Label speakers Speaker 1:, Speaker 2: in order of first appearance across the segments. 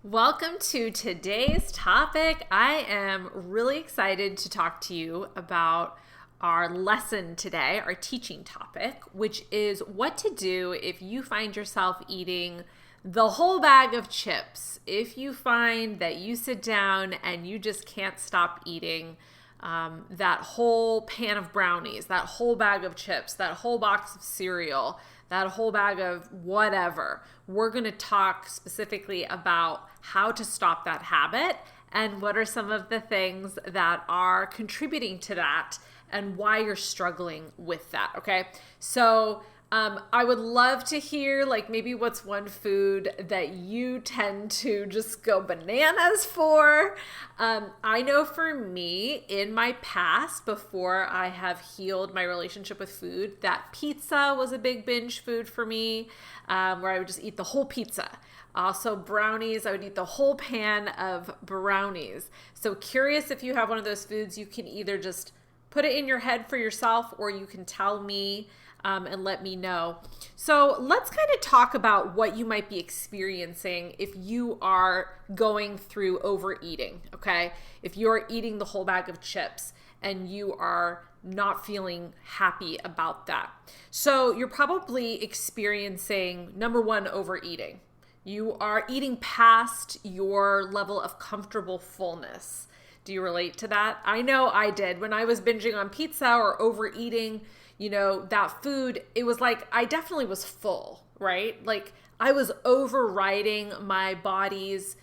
Speaker 1: Welcome to today's topic. I am really excited to talk to you about our lesson today, our teaching topic, which is what to do if you find yourself eating the whole bag of chips. If you find that you sit down and you just can't stop eating that whole pan of brownies, that whole bag of chips, that whole box of cereal, that whole bag of whatever. We're going to talk specifically about how to stop that habit and what are some of the things that are contributing to that and why you're struggling with that, okay? So I would love to hear maybe what's one food that you tend to just go bananas for. I know for me, in my past, before I have healed my relationship with food, that pizza was a big binge food for me, where I would just eat the whole pizza. Also brownies, I would eat the whole pan of brownies. So curious if you have one of those foods, you can either just put it in your head for yourself or you can tell me and let me know. So let's kind of talk about what you might be experiencing if you are going through overeating, okay? If you're eating the whole bag of chips and you are not feeling happy about that. So you're probably experiencing, number one, overeating. You are eating past your level of comfortable fullness. Do you relate to that? I know I did. When I was binging on pizza or overeating, that food, it was like I definitely was full, right? Like I was overriding my body's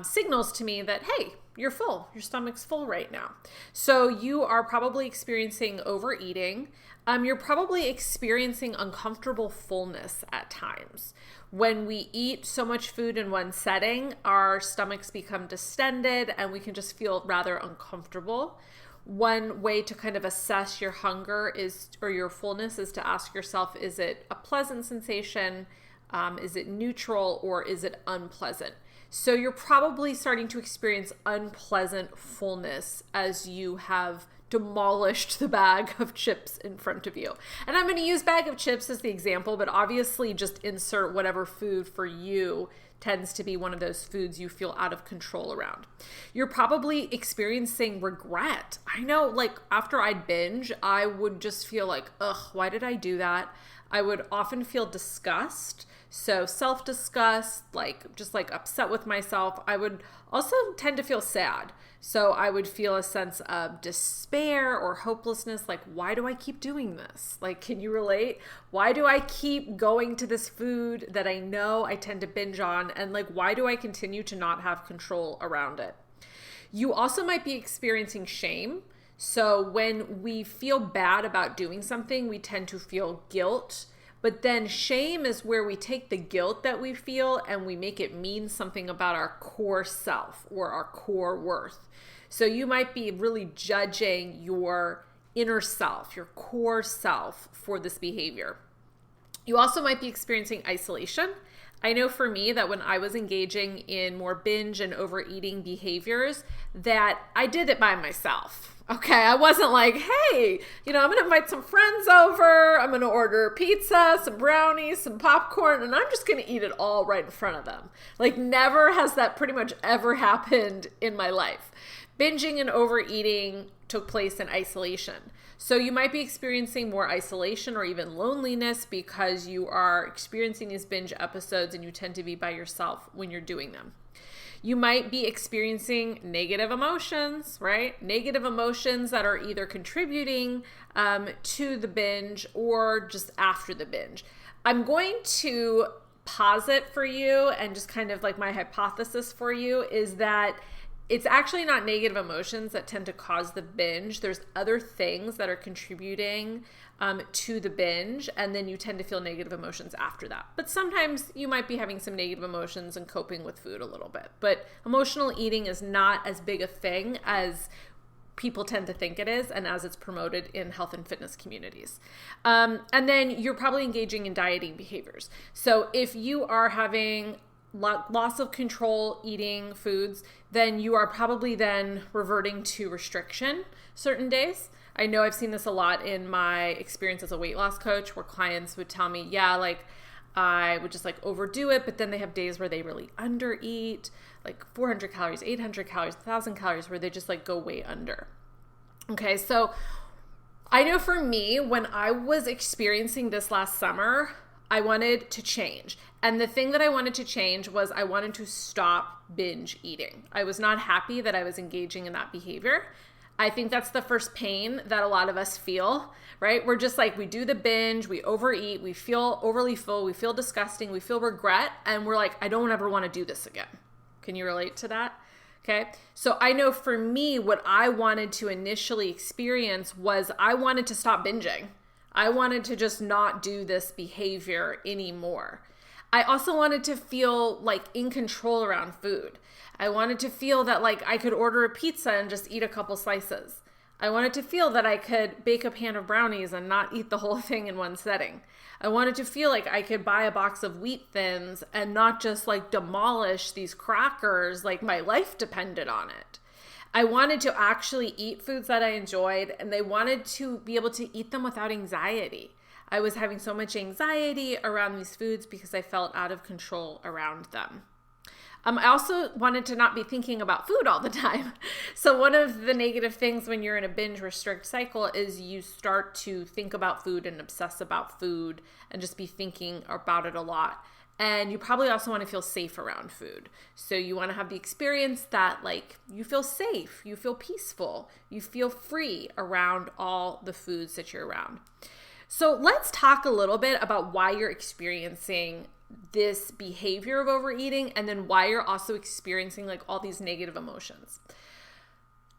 Speaker 1: signals to me that, hey, you're full. Your stomach's full right now. So you are probably experiencing overeating. You're probably experiencing uncomfortable fullness at times. When we eat so much food in one setting, our stomachs become distended and we can just feel rather uncomfortable. One way to kind of assess your hunger or your fullness is to ask yourself, is it a pleasant sensation? Is it neutral or is it unpleasant? So you're probably starting to experience unpleasant fullness as you have demolished the bag of chips in front of you. And I'm going to use bag of chips as the example, but obviously just insert whatever food for you tends to be one of those foods you feel out of control around. You're probably experiencing regret. I know, after I'd binge, I would just feel like, ugh, why did I do that? I would often feel disgust. So self-disgust, just upset with myself. I would also tend to feel sad. So I would feel a sense of despair or hopelessness. Why do I keep doing this? Can you relate? Why do I keep going to this food that I know I tend to binge on? And why do I continue to not have control around it? You also might be experiencing shame. So when we feel bad about doing something, we tend to feel guilt. But then shame is where we take the guilt that we feel and we make it mean something about our core self or our core worth. So you might be really judging your inner self, your core self for this behavior. You also might be experiencing isolation. I know for me that when I was engaging in more binge and overeating behaviors, that I did it by myself. Okay, I wasn't like, hey, I'm going to invite some friends over. I'm going to order pizza, some brownies, some popcorn, and I'm just going to eat it all right in front of them. Never has that pretty much ever happened in my life. Binging and overeating took place in isolation. So you might be experiencing more isolation or even loneliness because you are experiencing these binge episodes and you tend to be by yourself when you're doing them. You might be experiencing negative emotions, right? Negative emotions that are either contributing to the binge or just after the binge. I'm going to pause it for you and just kind of my hypothesis for you is that it's actually not negative emotions that tend to cause the binge. There's other things that are contributing to the binge, and then you tend to feel negative emotions after that. But sometimes you might be having some negative emotions and coping with food a little bit. But emotional eating is not as big a thing as people tend to think it is and as it's promoted in health and fitness communities. And then you're probably engaging in dieting behaviors. So if you are having loss of control eating foods, then you are probably then reverting to restriction certain days. I know I've seen this a lot in my experience as a weight loss coach where clients would tell me, yeah, I would just like overdo it, but then they have days where they really undereat, like 400 calories, 800 calories, 1,000 calories, where they just like go way under. Okay, so I know for me, when I was experiencing this last summer, I wanted to change. And the thing that I wanted to change was I wanted to stop binge eating. I was not happy that I was engaging in that behavior. I think that's the first pain that a lot of us feel, right? We're just like, we do the binge, we overeat, we feel overly full, we feel disgusting, we feel regret, and we're like, I don't ever want to do this again. Can you relate to that? Okay. So I know for me, what I wanted to initially experience was I wanted to stop binging. I wanted to just not do this behavior anymore. I also wanted to feel like in control around food. I wanted to feel that like I could order a pizza and just eat a couple slices. I wanted to feel that I could bake a pan of brownies and not eat the whole thing in one setting. I wanted to feel like I could buy a box of Wheat Thins and not just like demolish these crackers like my life depended on it. I wanted to actually eat foods that I enjoyed, and they wanted to be able to eat them without anxiety. I was having so much anxiety around these foods because I felt out of control around them. I also wanted to not be thinking about food all the time. So one of the negative things when you're in a binge restrict cycle is you start to think about food and obsess about food and just be thinking about it a lot. And you probably also want to feel safe around food. So you want to have the experience that like you feel safe, you feel peaceful, you feel free around all the foods that you're around. So let's talk a little bit about why you're experiencing this behavior of overeating and then why you're also experiencing like all these negative emotions.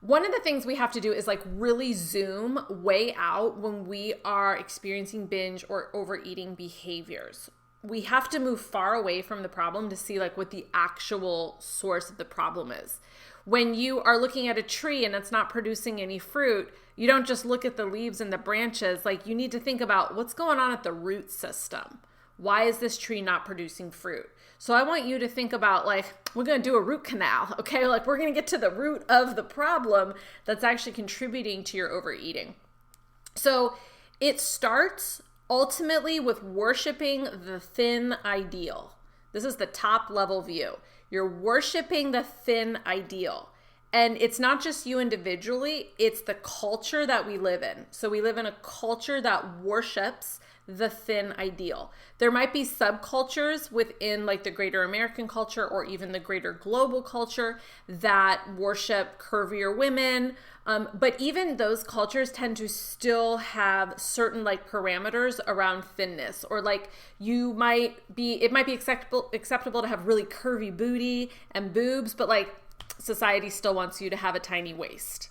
Speaker 1: One of the things we have to do is like really zoom way out when we are experiencing binge or overeating behaviors. We have to move far away from the problem to see like what the actual source of the problem is. When you are looking at a tree and it's not producing any fruit, you don't just look at the leaves and the branches. Like you need to think about what's going on at the root system. Why is this tree not producing fruit? So I want you to think about like, we're going to do a root canal, okay? Like we're going to get to the root of the problem that's actually contributing to your overeating. So it starts ultimately with worshiping the thin ideal. This is the top level view. You're worshiping the thin ideal. And it's not just you individually, it's the culture that we live in. So we live in a culture that worships the thin ideal. There might be subcultures within like the greater American culture or even the greater global culture that worship curvier women. But even those cultures tend to still have certain like parameters around thinness, or like it might be acceptable to have really curvy booty and boobs, but like society still wants you to have a tiny waist,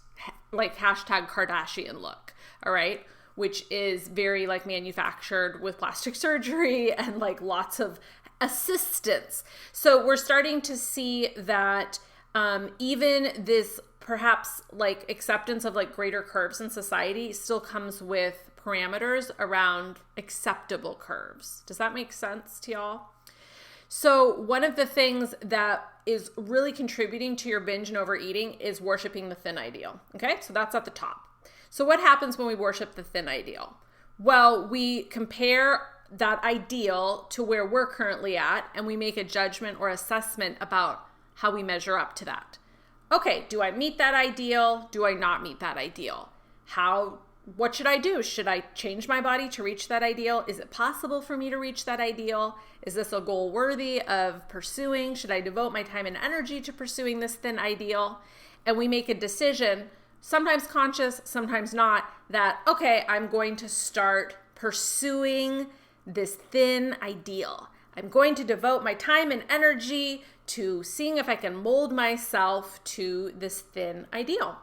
Speaker 1: like hashtag Kardashian look. All right. Which is very like manufactured with plastic surgery and like lots of assistance. So we're starting to see that even this perhaps like acceptance of like greater curves in society still comes with parameters around acceptable curves. Does that make sense to y'all? So one of the things that is really contributing to your binge and overeating is worshiping the thin ideal. Okay, so that's at the top. So what happens when we worship the thin ideal? Well, we compare that ideal to where we're currently at, and we make a judgment or assessment about how we measure up to that. Okay, do I meet that ideal? Do I not meet that ideal? What should I do? Should I change my body to reach that ideal? Is it possible for me to reach that ideal? Is this a goal worthy of pursuing? Should I devote my time and energy to pursuing this thin ideal? And we make a decision, sometimes conscious, sometimes not, that, okay, I'm going to start pursuing this thin ideal. I'm going to devote my time and energy to seeing if I can mold myself to this thin ideal.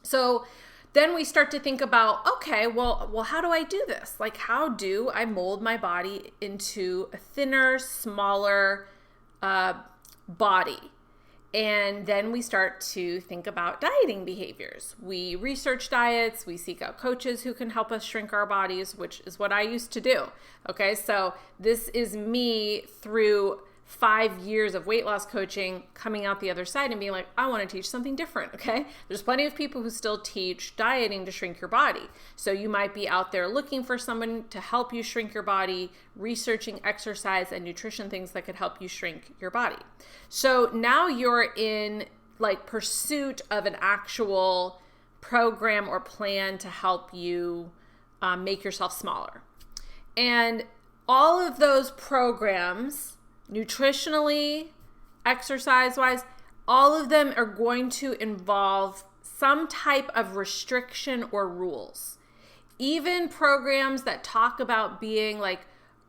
Speaker 1: So then we start to think about, okay, well, how do I do this? Like, how do I mold my body into a thinner, smaller body? And then we start to think about dieting behaviors. We research diets, we seek out coaches who can help us shrink our bodies, which is what I used to do. Okay, so this is me through 5 years of weight loss coaching, coming out the other side and being like, I want to teach something different, okay? There's plenty of people who still teach dieting to shrink your body. So you might be out there looking for someone to help you shrink your body, researching exercise and nutrition things that could help you shrink your body. So now you're in like pursuit of an actual program or plan to help you make yourself smaller. And all of those programs, nutritionally, exercise-wise, all of them are going to involve some type of restriction or rules. Even programs that talk about being like,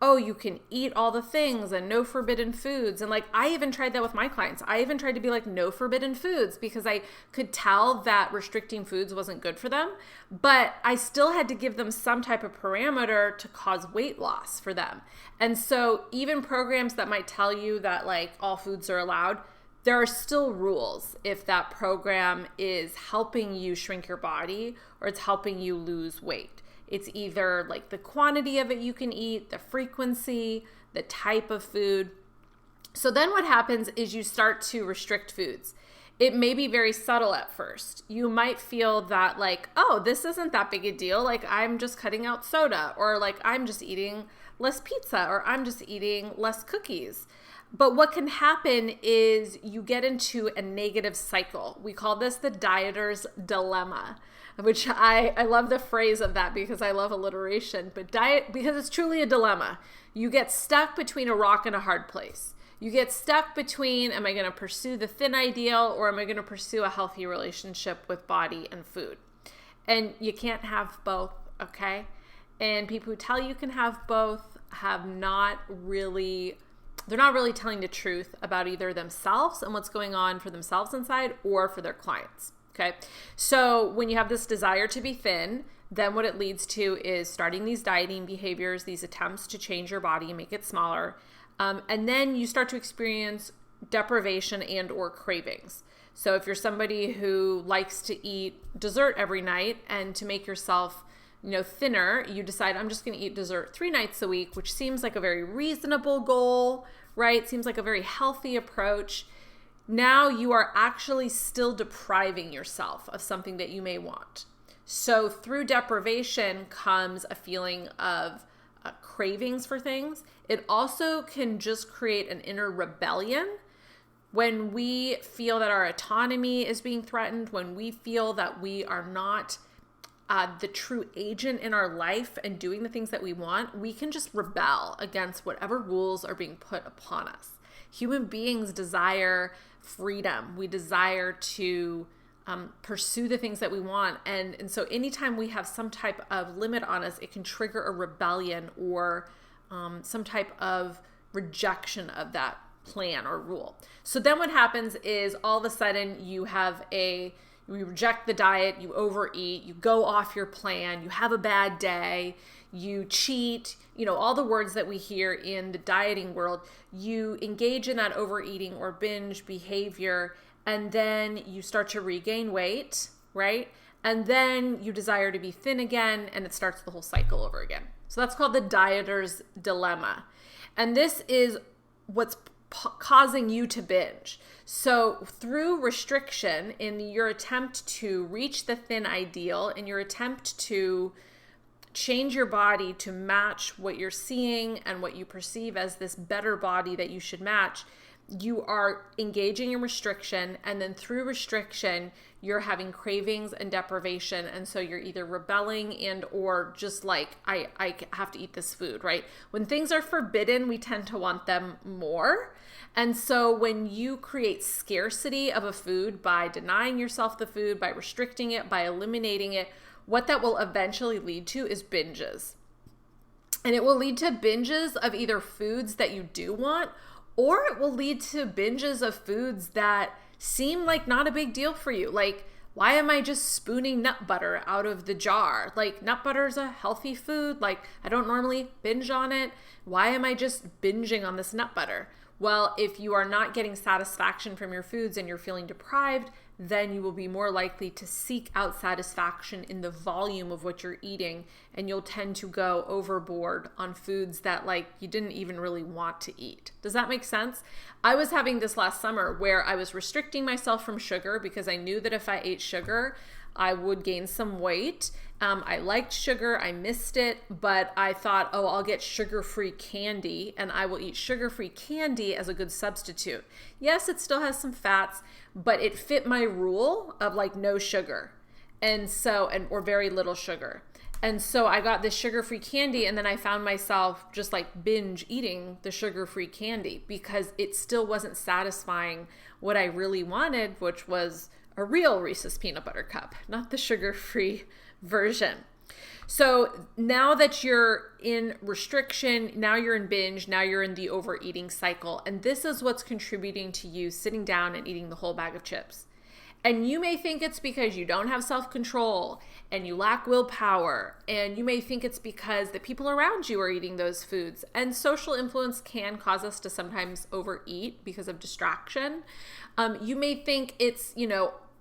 Speaker 1: oh, you can eat all the things and no forbidden foods. And like, I even tried that with my clients. I even tried to be like, no forbidden foods, because I could tell that restricting foods wasn't good for them, but I still had to give them some type of parameter to cause weight loss for them. And so even programs that might tell you that like all foods are allowed, there are still rules if that program is helping you shrink your body or it's helping you lose weight. It's either like the quantity of it you can eat, the frequency, the type of food. So then what happens is you start to restrict foods. It may be very subtle at first. You might feel that like, oh, this isn't that big a deal. Like I'm just cutting out soda, or like I'm just eating less pizza, or I'm just eating less cookies. But what can happen is you get into a negative cycle. We call this the dieter's dilemma, which I love the phrase of that because I love alliteration, but because it's truly a dilemma. You get stuck between a rock and a hard place. You get stuck between, am I going to pursue the thin ideal, or am I going to pursue a healthy relationship with body and food? And you can't have both, okay? And people who tell you can have both they're not really telling the truth about either themselves and what's going on for themselves inside or for their clients. Okay. So when you have this desire to be thin, then what it leads to is starting these dieting behaviors, these attempts to change your body and make it smaller. And then you start to experience deprivation and or cravings. So if you're somebody who likes to eat dessert every night, and to make yourself, thinner, you decide I'm just going to eat dessert 3 nights a week, which seems like a very reasonable goal, right? Seems like a very healthy approach. Now you are actually still depriving yourself of something that you may want. So through deprivation comes a feeling of cravings for things. It also can just create an inner rebellion when we feel that our autonomy is being threatened, when we feel that we are not the true agent in our life and doing the things that we want. We can just rebel against whatever rules are being put upon us. Human beings desire freedom. We desire to pursue the things that we want. And so anytime we have some type of limit on us, it can trigger a rebellion or some type of rejection of that plan or rule. So then what happens is all of a sudden you reject the diet, you overeat, you go off your plan, you have a bad day, you cheat, all the words that we hear in the dieting world. You engage in that overeating or binge behavior, and then you start to regain weight, right? And then you desire to be thin again, and it starts the whole cycle over again. So that's called the dieter's dilemma. And this is what's causing you to binge. So through restriction, in your attempt to reach the thin ideal, in your attempt to change your body to match what you're seeing and what you perceive as this better body that you should match, you are engaging in restriction, and then through restriction, you're having cravings and deprivation, and so you're either rebelling and or just like, I have to eat this food, right? When things are forbidden, we tend to want them more. And so when you create scarcity of a food by denying yourself the food, by restricting it, by eliminating it, what that will eventually lead to is binges. And it will lead to binges of either foods that you do want, or it will lead to binges of foods that seem like not a big deal for you. Like, why am I just spooning nut butter out of the jar? Like, nut butter is a healthy food. Like, I don't normally binge on it. Why am I just binging on this nut butter? Well, if you are not getting satisfaction from your foods and you're feeling deprived, then you will be more likely to seek out satisfaction in the volume of what you're eating, and you'll tend to go overboard on foods that like you didn't even really want to eat. Does that make sense? I was having this last summer where I was restricting myself from sugar because I knew that if I ate sugar, I would gain some weight. I liked sugar, I missed it, but I thought, oh, I'll get sugar-free candy and I will eat sugar-free candy as a good substitute. Yes, it still has some fats, but it fit my rule of like no sugar. Or very little sugar. And so I got this sugar-free candy, and then I found myself just like binge eating the sugar-free candy because it still wasn't satisfying what I really wanted, which was a real Reese's peanut butter cup, not the sugar-free version. So now that you're in restriction, now you're in binge, now you're in the overeating cycle, and this is what's contributing to you sitting down and eating the whole bag of chips. And you may think it's because you don't have self-control and you lack willpower, and you may think it's because the people around you are eating those foods. And social influence can cause us to sometimes overeat because of distraction. You may think it's,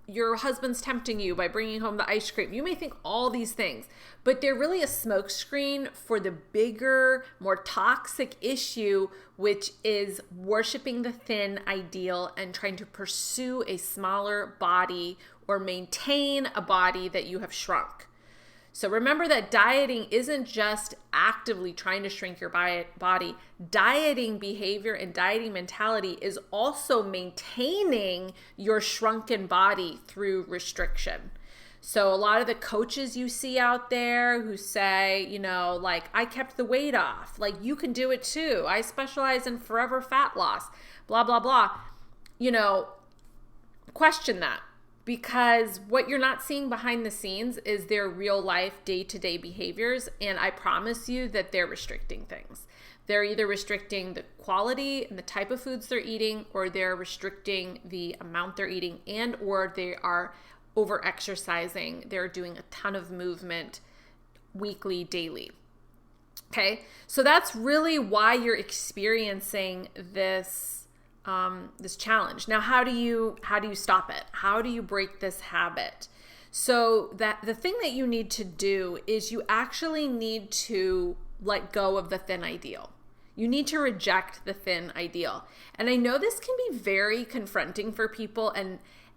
Speaker 1: your husband's tempting you by bringing home the ice cream. You may think all these things, but they're really a smokescreen for the bigger, more toxic issue, which is worshiping the thin ideal and trying to pursue a smaller body or maintain a body that you have shrunk. So remember that dieting isn't just actively trying to shrink your body. Dieting behavior and dieting mentality is also maintaining your shrunken body through restriction. So a lot of the coaches you see out there who say, like, I kept the weight off, like you can do it too. I specialize in forever fat loss, blah, blah, blah. Question that. Because what you're not seeing behind the scenes is their real life day-to-day behaviors. And I promise you that they're restricting things. They're either restricting the quality and the type of foods they're eating, or they're restricting the amount they're eating, and or they are over-exercising. They're doing a ton of movement weekly, daily. Okay, so that's really why you're experiencing this challenge. Now, how do you stop it? How do you break this habit? So that the thing that you need to do is you actually need to let go of the thin ideal. You need to reject the thin ideal. And I know this can be very confronting for people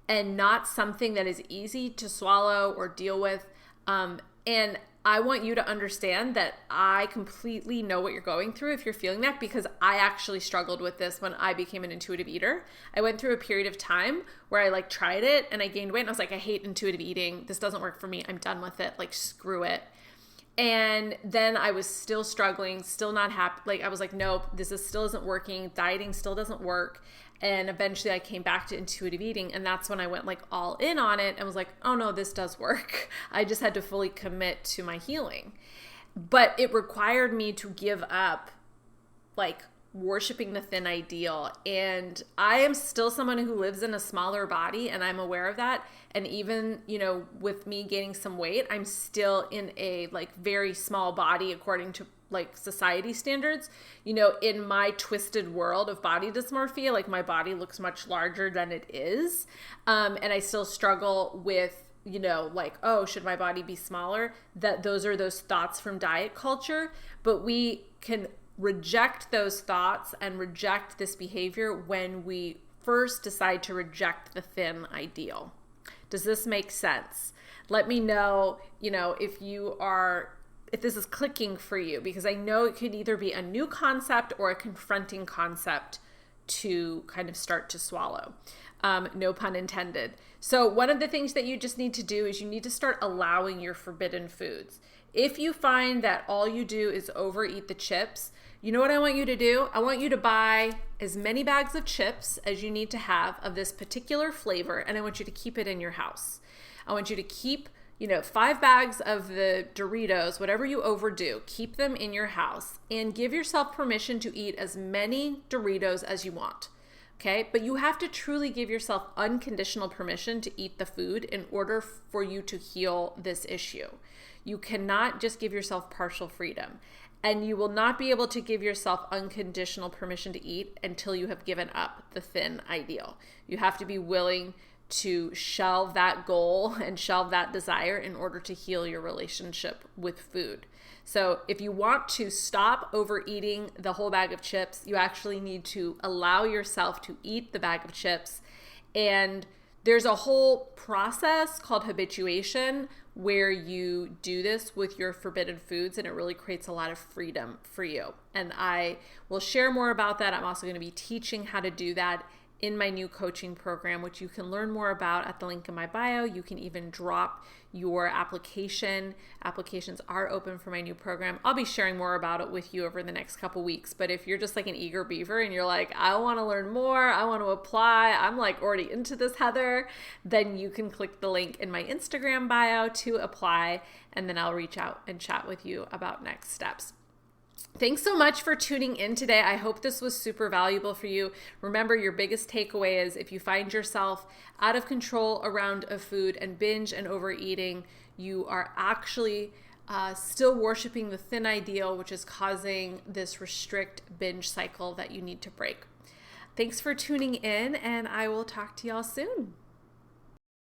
Speaker 1: and not something that is easy to swallow or deal with. And I want you to understand that I completely know what you're going through if you're feeling that, because I actually struggled with this when I became an intuitive eater. I went through a period of time where I tried it and I gained weight and I was like, I hate intuitive eating. This doesn't work for me. I'm done with it. Screw it. And then I was still struggling, still not happy. I was like, nope, still isn't working. Dieting still doesn't work. And eventually I came back to intuitive eating, and that's when I went all in on it and was like, oh no, this does work. I just had to fully commit to my healing. But it required me to give up worshiping the thin ideal. And I am still someone who lives in a smaller body, and I'm aware of that. And even, with me gaining some weight, I'm still in a very small body according to society standards. In my twisted world of body dysmorphia, my body looks much larger than it is. And I still struggle with, oh, should my body be smaller? Those are those thoughts from diet culture. But we can reject those thoughts and reject this behavior when we first decide to reject the thin ideal. Does this make sense? Let me know, if this is clicking for you, because I know it could either be a new concept or a confronting concept to kind of start to swallow. No pun intended. So one of the things that you just need to do is you need to start allowing your forbidden foods. If you find that all you do is overeat the chips, you know what I want you to do? I want you to buy as many bags of chips as you need to have of this particular flavor, and I want you to keep it in your house. I want you to keep 5 bags of the Doritos, whatever you overdo, keep them in your house and give yourself permission to eat as many Doritos as you want. Okay? But you have to truly give yourself unconditional permission to eat the food in order for you to heal this issue. You cannot just give yourself partial freedom. And you will not be able to give yourself unconditional permission to eat until you have given up the thin ideal. You have to be willing to shelve that goal and shelve that desire in order to heal your relationship with food. So if you want to stop overeating the whole bag of chips, you actually need to allow yourself to eat the bag of chips. And there's a whole process called habituation where you do this with your forbidden foods, and it really creates a lot of freedom for you. And I will share more about that. I'm also going to be teaching how to do that in my new coaching program, which you can learn more about at the link in my bio. You can even drop your application. Applications are open for my new program. I'll be sharing more about it with you over the next couple weeks. But if you're just like an eager beaver and you're like, I want to learn more, I want to apply, I'm like already into this, Heather, then you can click the link in my Instagram bio to apply, and then I'll reach out and chat with you about next steps. Thanks so much for tuning in today. I hope this was super valuable for you. Remember, your biggest takeaway is if you find yourself out of control around a food and binge and overeating, you are actually still worshiping the thin ideal, which is causing this restrict binge cycle that you need to break. Thanks for tuning in, and I will talk to y'all soon.